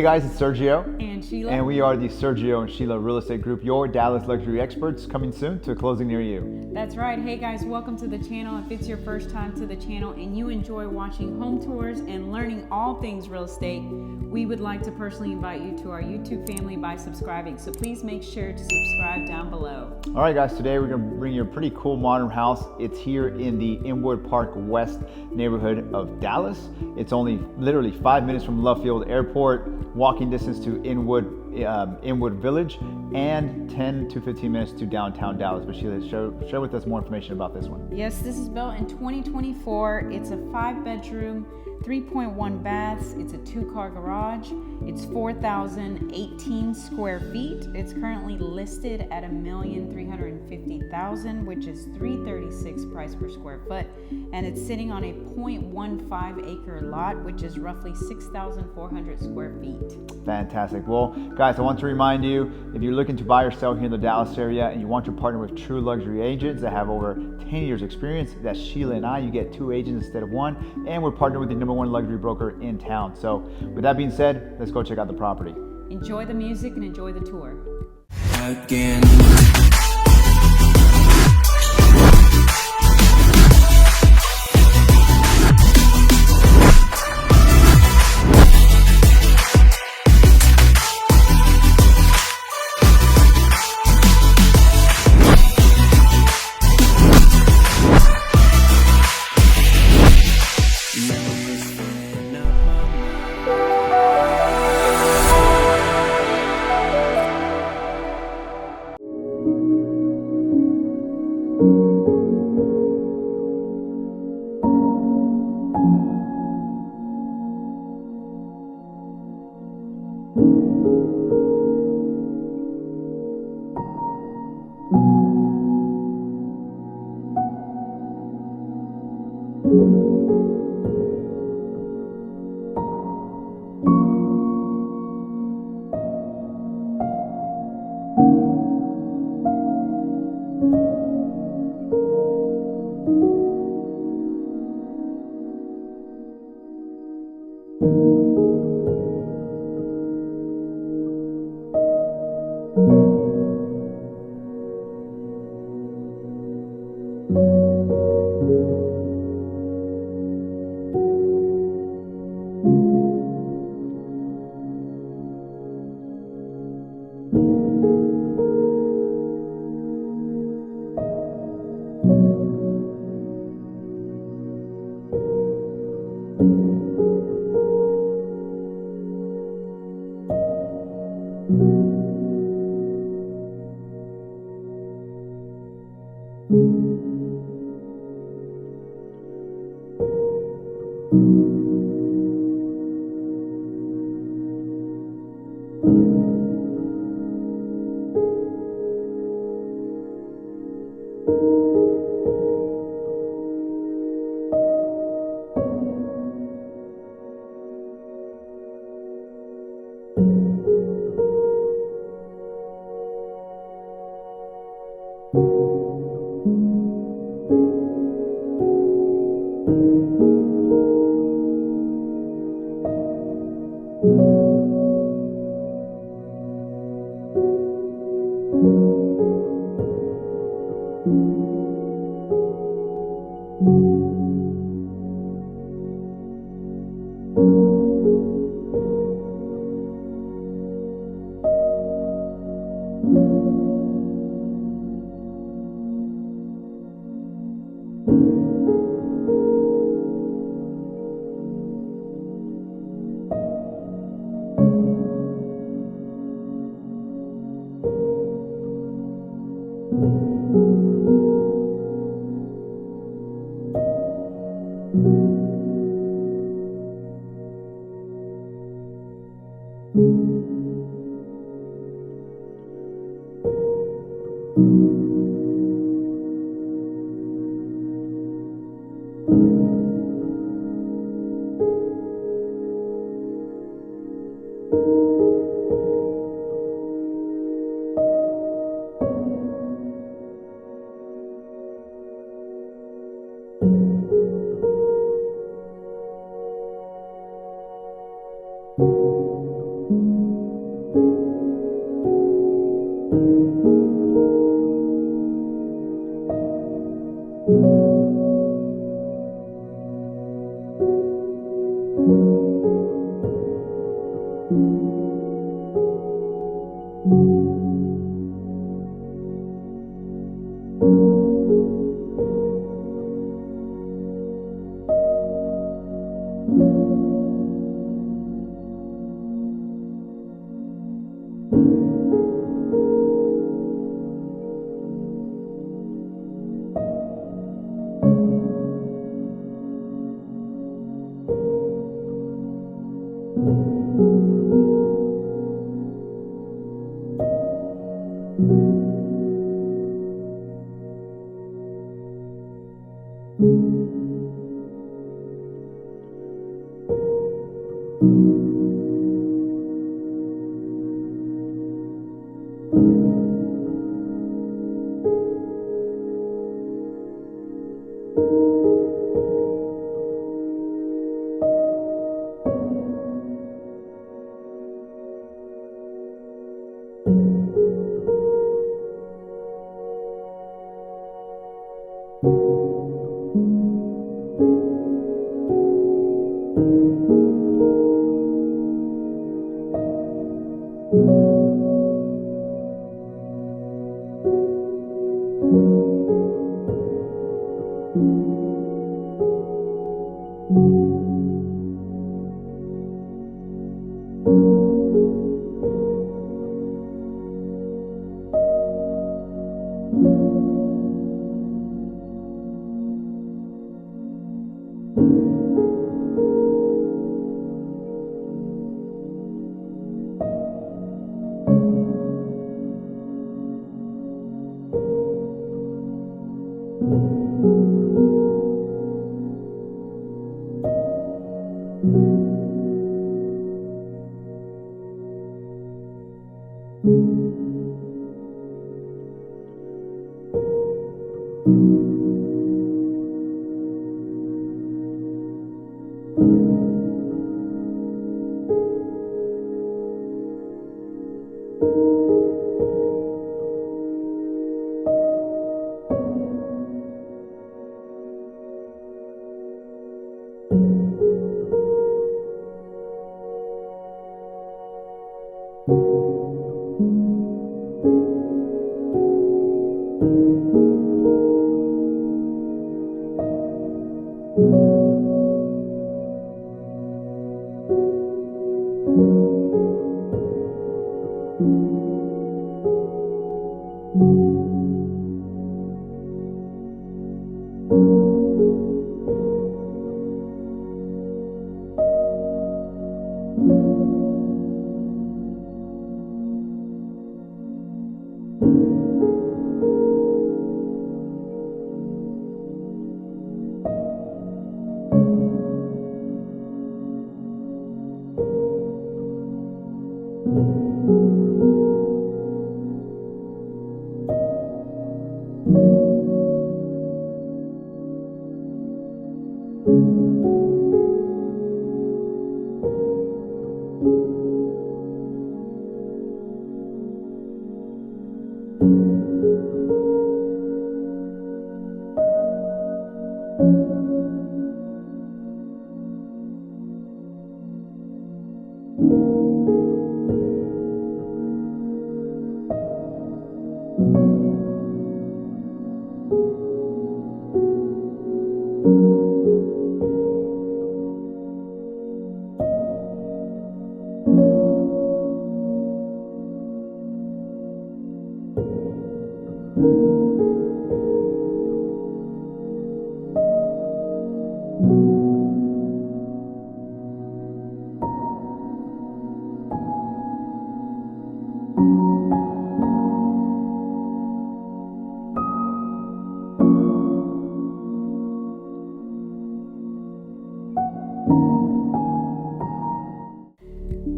Hey guys, it's Sergio and Sheila, and we are the Sergio and Sheila Real Estate Group, your Dallas luxury experts, coming soon to a closing near you. That's right. Hey guys, welcome to the channel. If it's your first time to the channel and you enjoy watching home tours and learning all things real estate, we would like to personally invite you to our YouTube family by subscribing. So please make sure to subscribe down below. All right guys, today we're going to bring you a pretty cool modern house. It's here in the INWOOD Park West neighborhood of Dallas. It's only literally 5 minutes from Love Field Airport, walking distance to INWOOD Village, and 10 to 15 minutes to downtown Dallas. But Sheila, share with us more information about this one. Yes, this is built in 2024. It's a 5-bedroom, 3.1 baths. It's a 2-car garage. It's 4,018 square feet. It's currently listed at $1,350,000, which is $336 price per square foot, and it's sitting on a 0.15 acre lot, which is roughly 6,400 square feet. Fantastic. Well, guys, I want to remind you, if you're looking to buy or sell here in the Dallas area and you want to partner with true luxury agents that have over 10 years experience, that's Sheila and I. You get 2 agents instead of 1, and we're partnered with the #1 luxury broker in town. So with that being said, let's go check out the property. Enjoy the music and enjoy the tour. Again.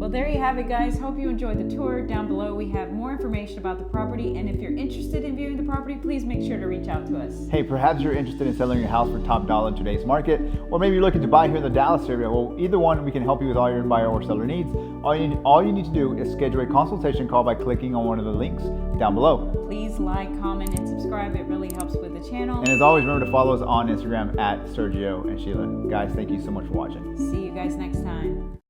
Well, there you have it, it, guys. Hope you enjoyed the tour. Down below, we have more information about the property. And if you're interested in viewing the property, please make sure to reach out to us. Hey, perhaps you're interested in selling your house for top dollar in today's market, or maybe you're looking to buy here in the Dallas area. Well, either one, we can help you with all your buyer or seller needs. All you need to do is schedule a consultation call by clicking on one of the links down below. Please like, comment, and subscribe. It really helps with the channel. And as always, remember to follow us on Instagram at Sergio and Sheila. Guys, thank you so much for watching. See you guys next time.